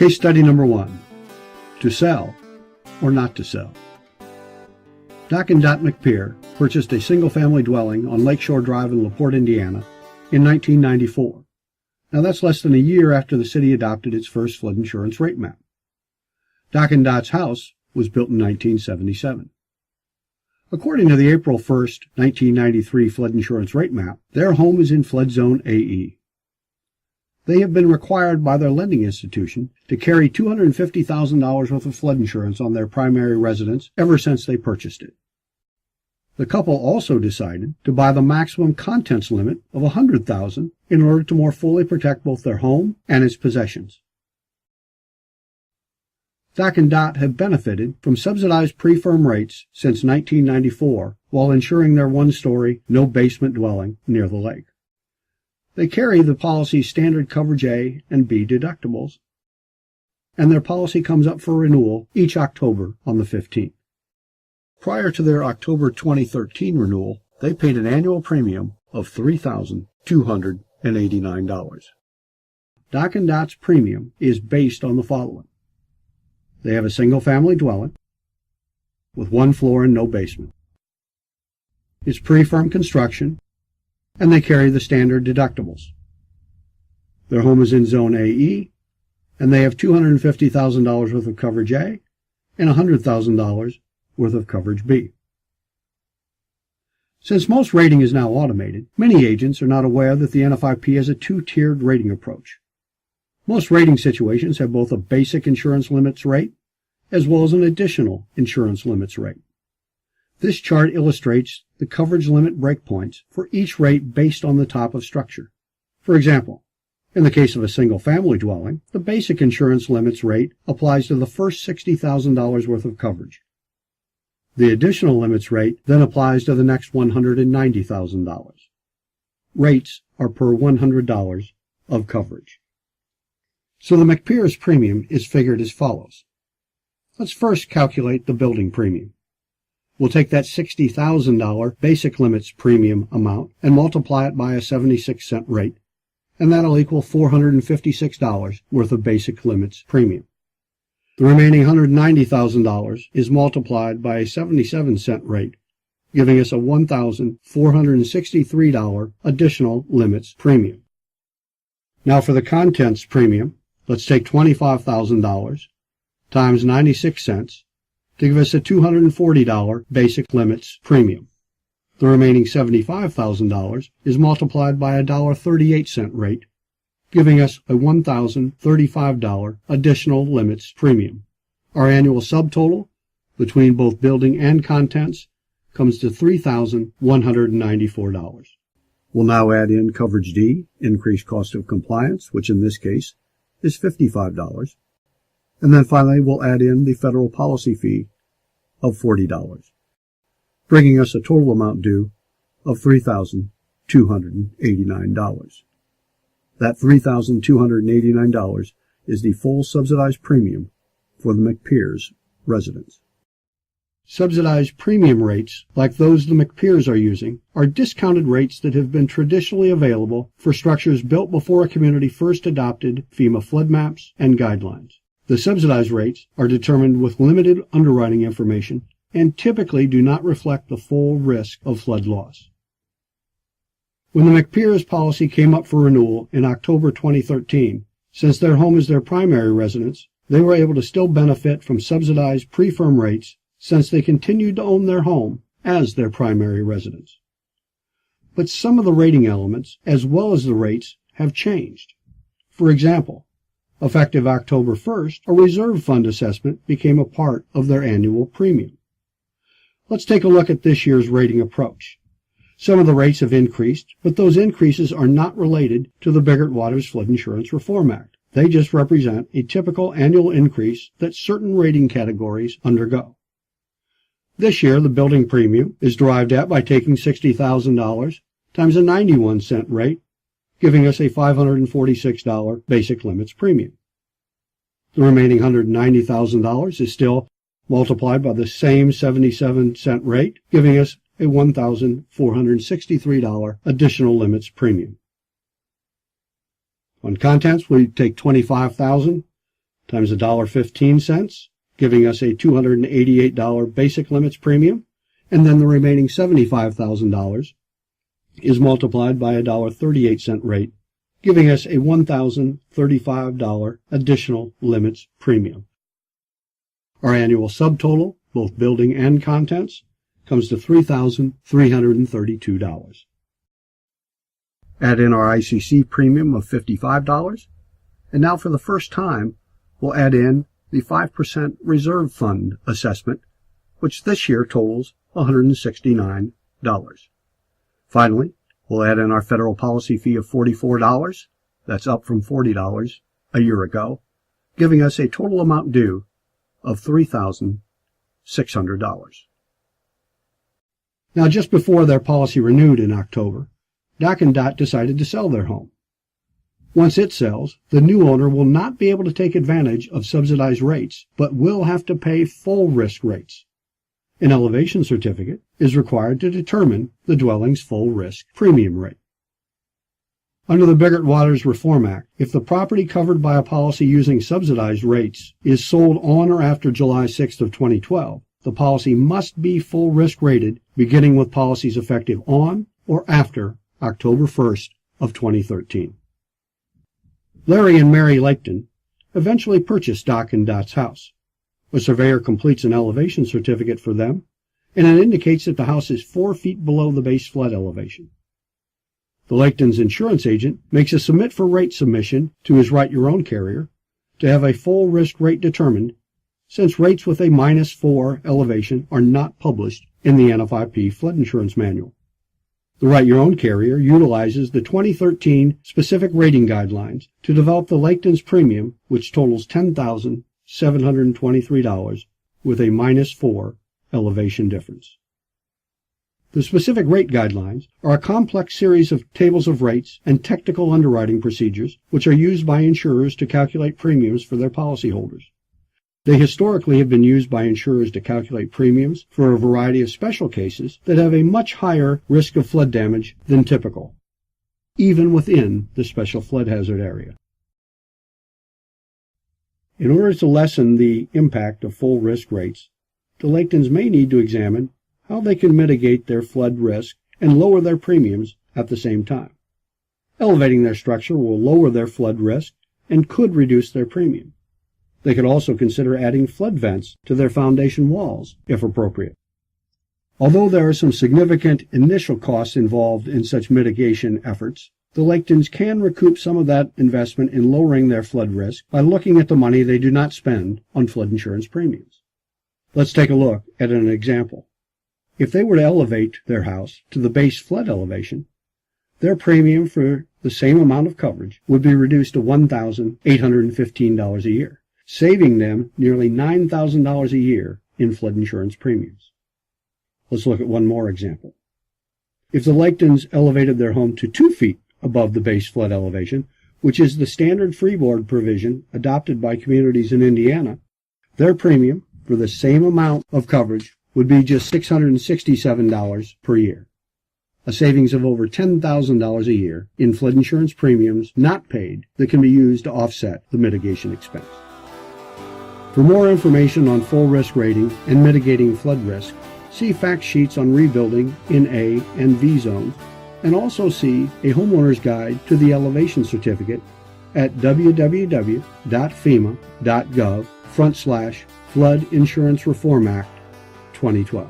Case study number 1. To sell or not to sell. Doc and Dot McPeer purchased a single-family dwelling on Lakeshore Drive in LaPorte, Indiana in 1994. Now that's less than a year after the city adopted its first flood insurance rate map. Doc and Dot's house was built in 1977. According to the April 1, 1993 flood insurance rate map, their home is in flood zone AE. They have been required by their lending institution to carry $250,000 worth of flood insurance on their primary residence ever since they purchased it. The couple also decided to buy the maximum contents limit of $100,000 in order to more fully protect both their home and its possessions. Doc and Dot have benefited from subsidized pre-firm rates since 1994 while insuring their one-story, no-basement dwelling near the lake. They carry the policy's standard coverage A and B deductibles, and their policy comes up for renewal each October on the 15th. Prior to their October 2013 renewal, they paid an annual premium of $3,289. Doc and Dot's premium is based on the following. They have a single-family dwelling with one floor and no basement. It's pre-firm construction, and they carry the standard deductibles. Their home is in Zone AE, and they have $250,000 worth of coverage A and $100,000 worth of coverage B. Since most rating is now automated, many agents are not aware that the NFIP has a two-tiered rating approach. Most rating situations have both a basic insurance limits rate as well as an additional insurance limits rate. This chart illustrates the coverage limit breakpoints for each rate based on the type of structure. For example, in the case of a single-family dwelling, the basic insurance limits rate applies to the first $60,000 worth of coverage. The additional limits rate then applies to the next $190,000. Rates are per $100 of coverage. So the McPeer's premium is figured as follows. Let's first calculate the building premium. We'll take that $60,000 basic limits premium amount and multiply it by a 76-cent rate, and that'll equal $456 worth of basic limits premium. The remaining $190,000 is multiplied by a 77-cent rate, giving us a $1,463 additional limits premium. Now for the contents premium, let's take $25,000 times 96 cents to give us a $240 basic limits premium. The remaining $75,000 is multiplied by a $1.38 rate, giving us a $1,035 additional limits premium. Our annual subtotal between both building and contents comes to $3,194. We'll now add in coverage D, increased cost of compliance, which in this case is $55. And then finally we'll add in the federal policy fee of $40, bringing us a total amount due of $3,289. That $3,289 is the full subsidized premium for the McPeer's residents. Subsidized premium rates, like those the McPeers are using, are discounted rates that have been traditionally available for structures built before a community first adopted FEMA flood maps and guidelines. The subsidized rates are determined with limited underwriting information and typically do not reflect the full risk of flood loss. When the McPeers policy came up for renewal in October 2013, since their home is their primary residence, they were able to still benefit from subsidized pre-firm rates since they continued to own their home as their primary residence. But some of the rating elements, as well as the rates, have changed. For example, effective October 1st, a reserve fund assessment became a part of their annual premium. Let's take a look at this year's rating approach. Some of the rates have increased, but those increases are not related to the Biggert-Waters Flood Insurance Reform Act. They just represent a typical annual increase that certain rating categories undergo. This year, the building premium is derived at by taking $60,000 times a 91-cent rate, giving us a $546 basic limits premium. The remaining $190,000 is still multiplied by the same 77-cent rate, giving us a $1,463 additional limits premium. On contents, we take $25,000 times $1.15, giving us a $288 basic limits premium, and then the remaining $75,000 is multiplied by a $1.38 rate, giving us a $1,035 additional limits premium. Our annual subtotal, both building and contents, comes to $3,332. Add in our ICC premium of $55, and now for the first time, we'll add in the 5% reserve fund assessment, which this year totals $169. Finally, we'll add in our federal policy fee of $44, that's up from $40 a year ago, giving us a total amount due of $3,600. Now, just before their policy renewed in October, Doc and Dot decided to sell their home. Once it sells, the new owner will not be able to take advantage of subsidized rates, but will have to pay full risk rates. An elevation certificate is required to determine the dwelling's full risk premium rate. Under the Biggert-Waters Reform Act, if the property covered by a policy using subsidized rates is sold on or after July 6th of 2012, the policy must be full risk rated, beginning with policies effective on or after October 1st of 2013. Larry and Mary Laketon eventually purchased Doc and Dot's house. A surveyor completes an elevation certificate for them, and it indicates that the house is 4 feet below the base flood elevation. The Laketon's insurance agent makes a submit for rate submission to his write-your-own carrier to have a full risk rate determined, since rates with a -4 elevation are not published in the NFIP Flood Insurance Manual. The write-your-own carrier utilizes the 2013 specific rating guidelines to develop the Laketon's premium, which totals $10,723 with a -4 elevation difference. The specific rate guidelines are a complex series of tables of rates and technical underwriting procedures which are used by insurers to calculate premiums for their policyholders. They historically have been used by insurers to calculate premiums for a variety of special cases that have a much higher risk of flood damage than typical, even within the special flood hazard area. In order to lessen the impact of full risk rates, the Laktons may need to examine how they can mitigate their flood risk and lower their premiums at the same time. Elevating their structure will lower their flood risk and could reduce their premium. They could also consider adding flood vents to their foundation walls, if appropriate. Although there are some significant initial costs involved in such mitigation efforts, the Laktons can recoup some of that investment in lowering their flood risk by looking at the money they do not spend on flood insurance premiums. Let's take a look at an example. If they were to elevate their house to the base flood elevation, their premium for the same amount of coverage would be reduced to $1,815 a year, saving them nearly $9,000 a year in flood insurance premiums. Let's look at one more example. If the Laktons elevated their home to 2 feet above the base flood elevation, which is the standard freeboard provision adopted by communities in Indiana, their premium for the same amount of coverage would be just $667 per year, a savings of over $10,000 a year in flood insurance premiums not paid that can be used to offset the mitigation expense. For more information on full risk rating and mitigating flood risk, see fact sheets on rebuilding in A and V zones, and also see a homeowner's guide to the elevation certificate at www.fema.gov/Flood Insurance Reform Act 2012.